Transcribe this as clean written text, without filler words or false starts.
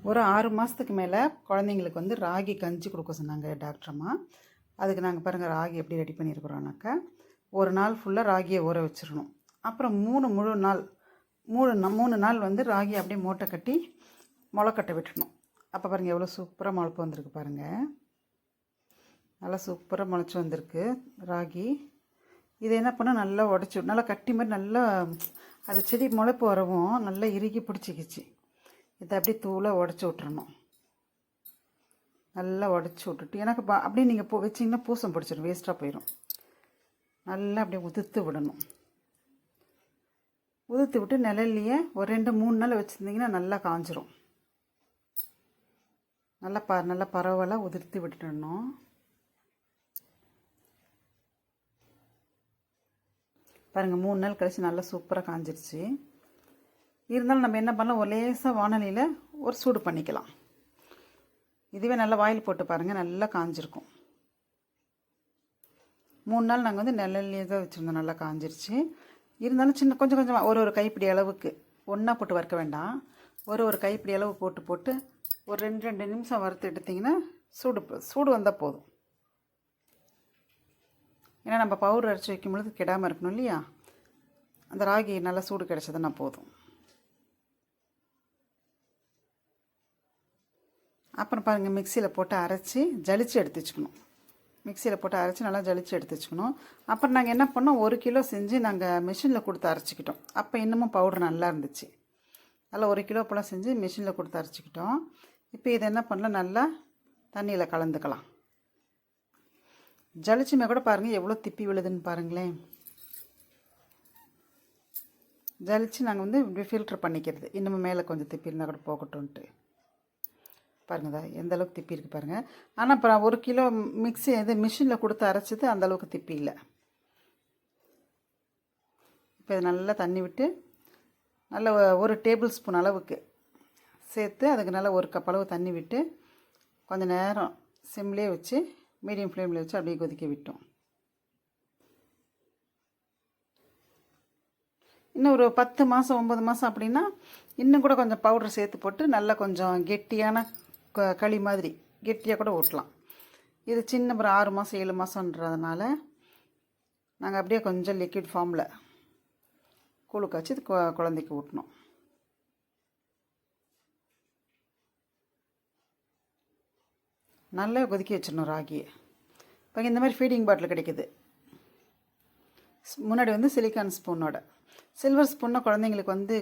ஒரு 6 மாதத்துக்கு மேலே குழந்தைங்களுக்கு வந்து ராகி கஞ்சி கொடுக்க சொன்னாங்க டாக்டரம்மா. அதுக்கு நாங்கள் பாருங்கள் ராகி எப்படி ரெடி பண்ணியிருக்கிறோன்னாக்கா, ஒரு நாள் ஃபுல்லாக ராகியை ஊற வச்சிடணும். அப்புறம் 3 முழு நாள் 3 நாள் வந்து ராகி அப்படியே மூட்டை கட்டி முளைக்கட்ட விட்டுடணும். அப்போ பாருங்கள் எவ்வளோ சூப்பராக முளைப்பு வந்திருக்கு பாருங்கள். நல்லா சூப்பராக முளைச்சி வந்திருக்கு ராகி. இதை என்ன பண்ணால் நல்லா உடச்சி நல்லா கட்டி மாதிரி நல்லா அது செடி முளைப்பு வரவும் நல்லா இறுகி பிடிச்சிக்கிச்சு. இதை அப்படியே தூளாக உடச்சி விட்றணும். நல்லா உடச்சி விட்டுட்டு எனக்கு அப்படியே நீங்கள் வச்சிங்கன்னா பூசம் பிடிச்சிடும், வேஸ்ட்டாக போயிடும். நல்லா அப்படியே உதுத்து விடணும். உதுத்து விட்டு நிழல்லையே ஒரு 2-3 நாள் வச்சுருந்திங்கன்னா நல்லா காஞ்சிரும். நல்லா பரவலாக உதிர்த்து விட்டுடணும். பாருங்கள் 3 நாள் கழிச்சு நல்லா சூப்பராக காஞ்சிருச்சு. இருந்தாலும் நம்ம என்ன பண்ணலாம், ஒரு லேசாக வானலியில் ஒரு சூடு பண்ணிக்கலாம். இதுவே நல்லா வாயில் போட்டு பாருங்கள், நல்லா காஞ்சிருக்கும். 3 நாள் நாங்கள் வந்து நிழல்லையே தான் வச்சுருந்தோம், நல்லா காஞ்சிருச்சு. இருந்தாலும் கொஞ்சம் கொஞ்சமாக ஒரு கைப்பிடி அளவுக்கு ஒன்றா போட்டு வறுக்க வேண்டாம். ஒரு கைப்பிடி அளவு போட்டு ஒரு 2 நிமிஷம் வறுத்து எடுத்திங்கன்னா சூடு வந்தால் போதும். ஏன்னா நம்ம பவுடர் அரைச்சி வைக்கும் பொழுது கெடாமல் இருக்கணும் இல்லையா, அந்த ராகி நல்லா சூடு கிடச்சதுன்னா போதும். அப்புறம் பாருங்கள் மிக்சியில் போட்டு அரைச்சி ஜலிச்சு எடுத்து வச்சுக்கணும். மிக்சியில் போட்டு அரைச்சி நல்லா ஜலிச்சு எடுத்து வச்சுக்கணும். அப்புறம் நாங்கள் என்ன பண்ணோம், 1 கிலோ செஞ்சு நாங்கள் மிஷினில் கொடுத்து அரைச்சிக்கிட்டோம். அப்போ இன்னமும் பவுடர் நல்லா இருந்துச்சு. நல்லா 1 கிலோ போல் செஞ்சு மிஷினில் கொடுத்து அரைச்சிக்கிட்டோம். இப்போ இதை என்ன பண்ணலாம், நல்லா தண்ணியில் கலந்துக்கலாம். ஜலிச்சுமே கூட பாருங்கள் எவ்வளோ திப்பி விழுதுன்னு பாருங்களேன். ஜலிச்சு நாங்கள் வந்து இப்படி ஃபில்ட்ரு பண்ணிக்கிறது. இன்னமும் மேலே கொஞ்சம் திப்பி இருந்தால் கூட போகட்டும்ன்ட்டு பாருங்கள் எந்த அளவுக்கு திப்பி இருக்குது பாருங்கள். ஆனால் இப்போ 1 கிலோ மிஷினில் கொடுத்து அரைச்சது அந்தளவுக்கு திப்பி இல்லை. இப்போ இது நல்லா தண்ணி விட்டு நல்ல 1 டேபிள் ஸ்பூன் அளவுக்கு சேர்த்து அதுக்கு நல்லா 1 கப் அளவு தண்ணி விட்டு கொஞ்சம் நேரம் சிம்லேயே வச்சு மீடியம் ஃப்ளேமில் வச்சு அப்படியே கொதிக்க விட்டோம். இன்னும் ஒரு 10 மாதம் 9 மாதம் அப்படின்னா இன்னும் கூட கொஞ்சம் பவுடர் சேர்த்து போட்டு நல்லா கொஞ்சம் கெட்டியான களி மாதிரி கெட்டியாக கூட ஊட்டலாம். இது சின்ன ஒரு 6 மாதம் 7 மாதன்றதுனால நாங்கள் அப்படியே கொஞ்சம் லிக்விட் ஃபார்மில் கூழு காய்ச்சி குழந்தைக்கு ஊட்டணும். நல்லா கொதிக்க வச்சிடணும் ராகியை. இப்போ இந்த மாதிரி ஃபீடிங் பாட்டில் கிடைக்கிது. முன்னாடி வந்து சிலிக்கான் ஸ்பூனோட, சில்வர் ஸ்பூன்னா குழந்தைங்களுக்கு வந்து